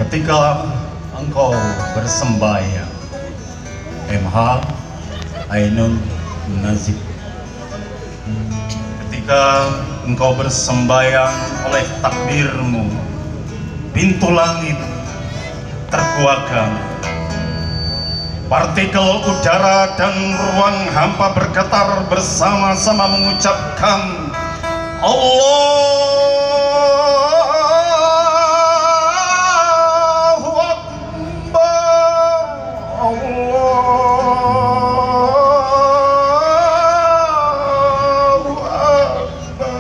Ketika engkau bersembahyang, MH Ainun Nazib, ketika engkau bersembahyang oleh takbirmu, pintu langit terbukakan, partikel udara dan ruang hampa bergetar bersama-sama mengucapkan Allahu Akbar, Allahu Akbar.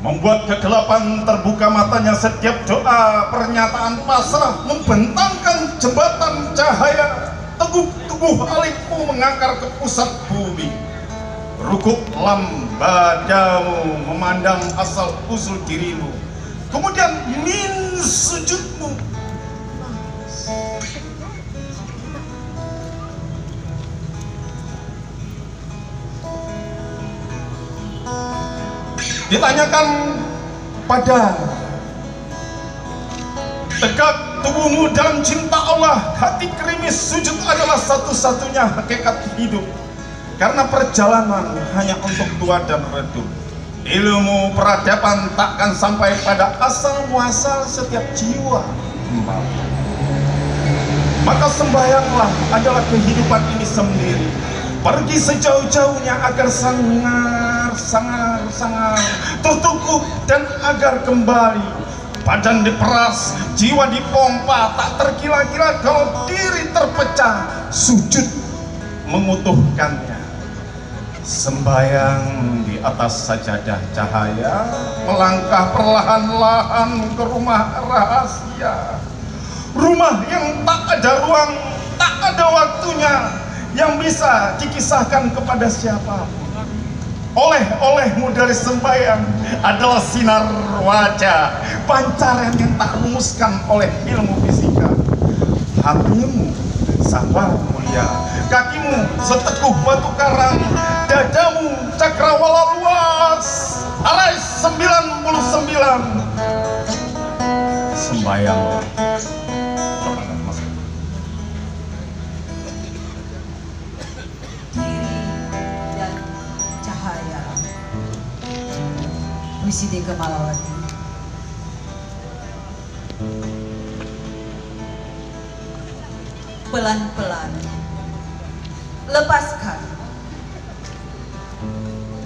Membuat kegelapan terbuka matanya setiap doa, pernyataan pasrah membentangkan jembatan cahaya. Teguh-teguh alifmu mengakar ke pusat bumi. Rukuk lambadamu memandang asal usul dirimu. Kemudian min sujudmu. Ditanyakan pada tegak tubuhmu dalam cinta Allah, hati krimis sujud adalah satu-satunya hakikat hidup. Karena perjalanan hanya untuk tua dan redup. Ilmu peradaban takkan sampai pada asal muasal setiap jiwa kembali. Maka sembahyanglah adalah kehidupan ini sendiri. Pergi sejauh-jauhnya agar sangar tertukuk dan agar kembali. Badan diperas, jiwa dipompa, tak terkira-kira kalau diri terpecah. Sujud mengutuhkannya. Sembayang di atas sajadah cahaya, melangkah perlahan-lahan ke rumah rahasia. Rumah yang tak ada ruang, tak ada waktunya, yang bisa dikisahkan kepada siapapun. Oleh-olehmu dari sembahyang adalah sinar wajah, pancaran yang tak rumuskan oleh ilmu fisika. Hatimu sabar mulia, kakimu seteguh batu karang, dadamu cakrawala luas, alai 99. Sembahyang Puisi Kemalawati. Pelan-pelan lepaskan,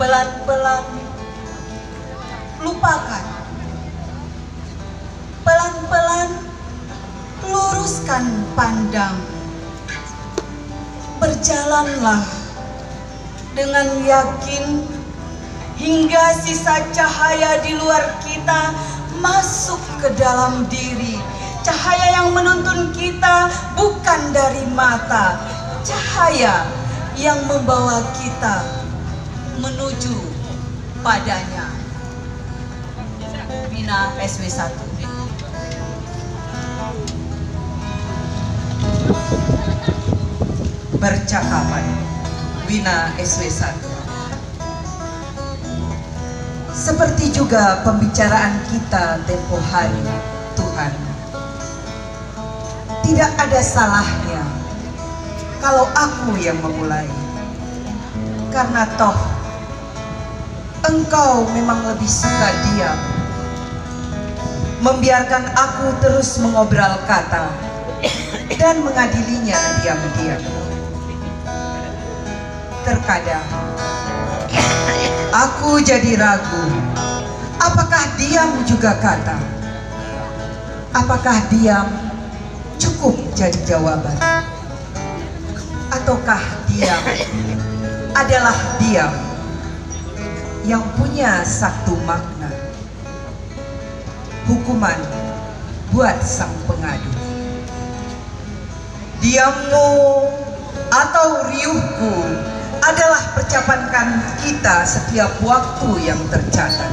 pelan-pelan lupakan, pelan-pelan luruskan pandang. Berjalanlah dengan yakin hingga sisa cahaya di luar kita masuk ke dalam diri. Cahaya yang menuntun kita bukan dari mata, cahaya yang membawa kita menuju padanya. Wina SW1. Percakapan Wina SW1. Seperti juga pembicaraan kita tempo hari, Tuhan, tidak ada salahnya kalau aku yang memulai. Karena toh Engkau memang lebih suka diam, membiarkan aku terus mengobrol kata dan mengadilinya diam-diam. Terkadang aku jadi ragu, apakah diam juga kata? Apakah diam cukup jadi jawaban? Ataukah diam adalah diam yang punya satu makna? Hukuman buat sang pengadu. Diammu atau riuhku adalah percapankan kita setiap waktu yang tercatat.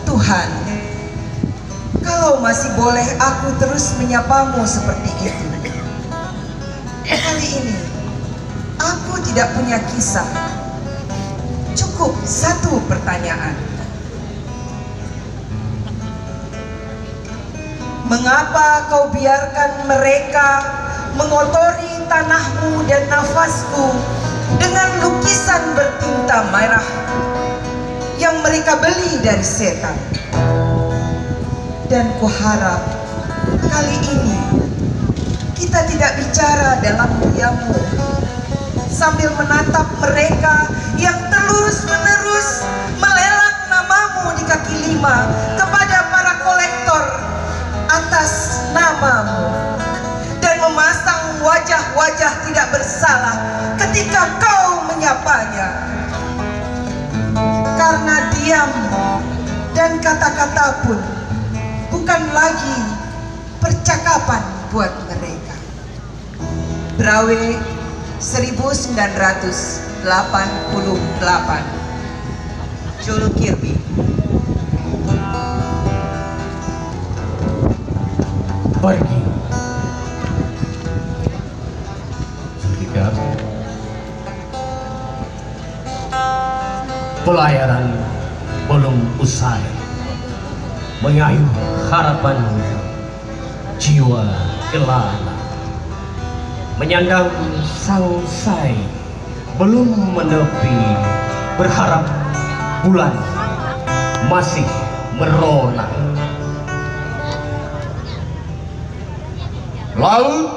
Tuhan, kalau masih boleh aku terus menyapamu seperti itu, kali ini Aku tidak punya kisah. Cukup satu pertanyaan. Mengapa kau biarkan mereka mengotori tanahmu dan nafasku dengan lukisan bertinta merah yang mereka beli dari setan? Dan kuharap kali ini kita tidak bicara dalam diammu sambil menatap mereka yang terus-menerus melelang namamu di kaki lima kepada para kolektor atas namamu, dan memasang wajah-wajah tidak bersalah ketika kau menyapanya. Karena diam dan kata-kata pun bukan lagi percakapan buat mereka. Brawe 1988, Jules Kirby. Pergi. Sudah. Pelayaran belum usai. Mengayuh harapan jiwa kelana. Menyandang sangsai belum menepi, berharap bulan masih merona. Laut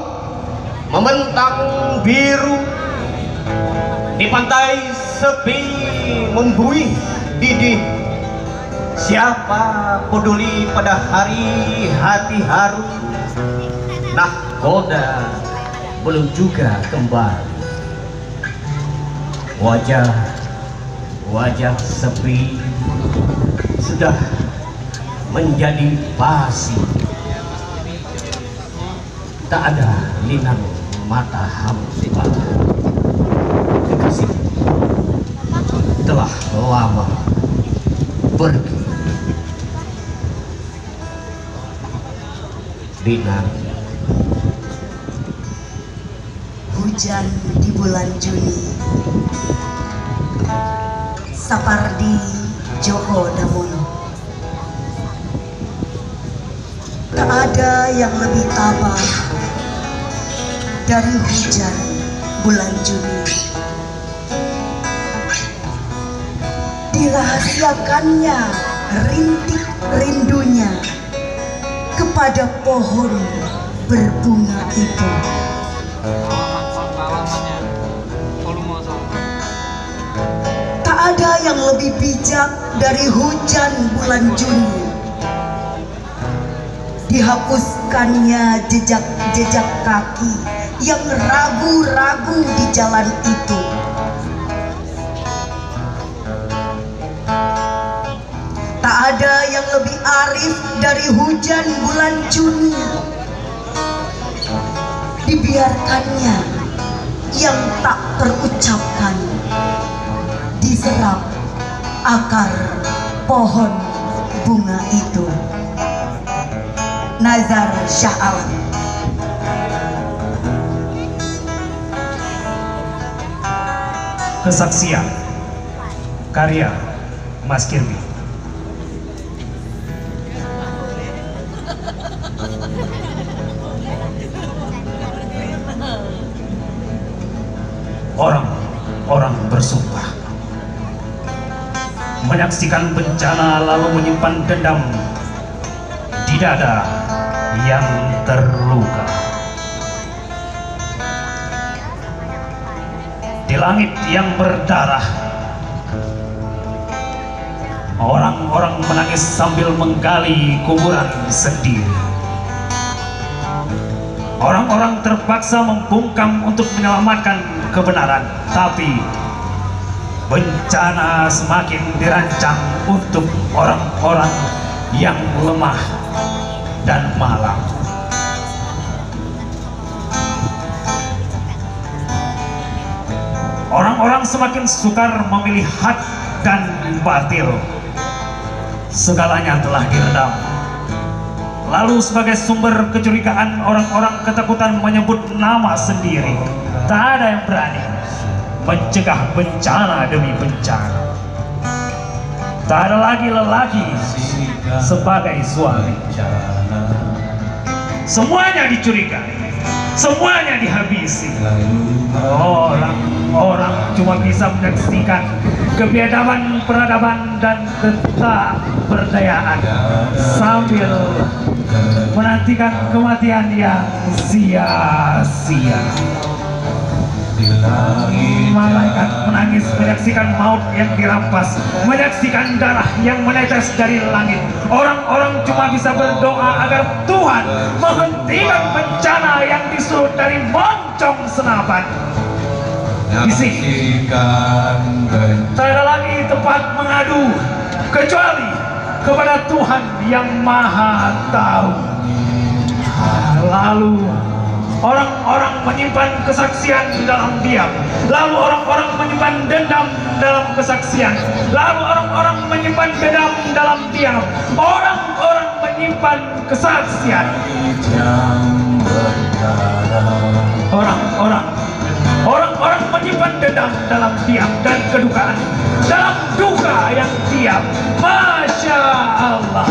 membentang biru, di pantai sepi membuih didih. Siapa peduli pada hari hati haru? Nahkoda belum juga kembali. Wajah sepi sudah menjadi basi. Tak ada linang mata hampa. Kekasih telah lama pergi. Linang. Hujan di bulan Juni, Sapardi Djoko Damono. Tak ada yang lebih tabah dari hujan bulan Juni. Dirahasiakannya rintik rindunya kepada pohon berbunga itu. Tak ada yang lebih bijak dari hujan bulan Juni. Dihapuskannya jejak-jejak kaki yang ragu-ragu di jalan itu. Tak ada yang lebih arif dari hujan bulan Juni. Dibiarkannya yang tak terucapkan diserap akar pohon bunga itu. Nazar Shah Alam. Kesaksian karya Mas Kirby. Orang-orang bersumpah menyaksikan bencana lalu menyimpan dendam di dada yang terluka. Di langit yang berdarah, orang-orang menangis sambil menggali kuburan sendiri. Orang-orang terpaksa membungkam untuk menyelamatkan kebenaran, tapi bencana semakin dirancang untuk orang-orang yang lemah dan malam. Orang-orang semakin sukar memilih hak dan batil. Segalanya telah diredam. Lalu sebagai sumber kecurigaan, orang-orang ketakutan menyebut nama sendiri. Tak ada yang berani mencegah bencana demi bencana. Tak ada lagi lelaki sebagai suami. Semuanya dicurigai, semuanya dihabisi. Orang cuma bisa menyaksikan kebiadaban, peradaban, dan ketakberdayaan sambil menantikan kematian yang sia-sia. Malaikat menangis menyaksikan maut yang dirampas, menyaksikan darah yang menetes dari langit. Orang-orang cuma bisa berdoa agar Tuhan menghentikan bencana yang disuruh dari moncong senapan. Bisik, tak ada lagi tempat mengadu kecuali kepada Tuhan yang Maha Tahu. Lalu orang-orang menyimpan kesaksian dalam diam. Lalu orang-orang menyimpan dendam dalam kesaksian. Lalu orang-orang menyimpan dendam dalam diam. Orang-orang menyimpan kesaksian. Orang-orang menyimpan dendam dalam diam dan kedukaan. Dalam duka yang diam. Masya Allah.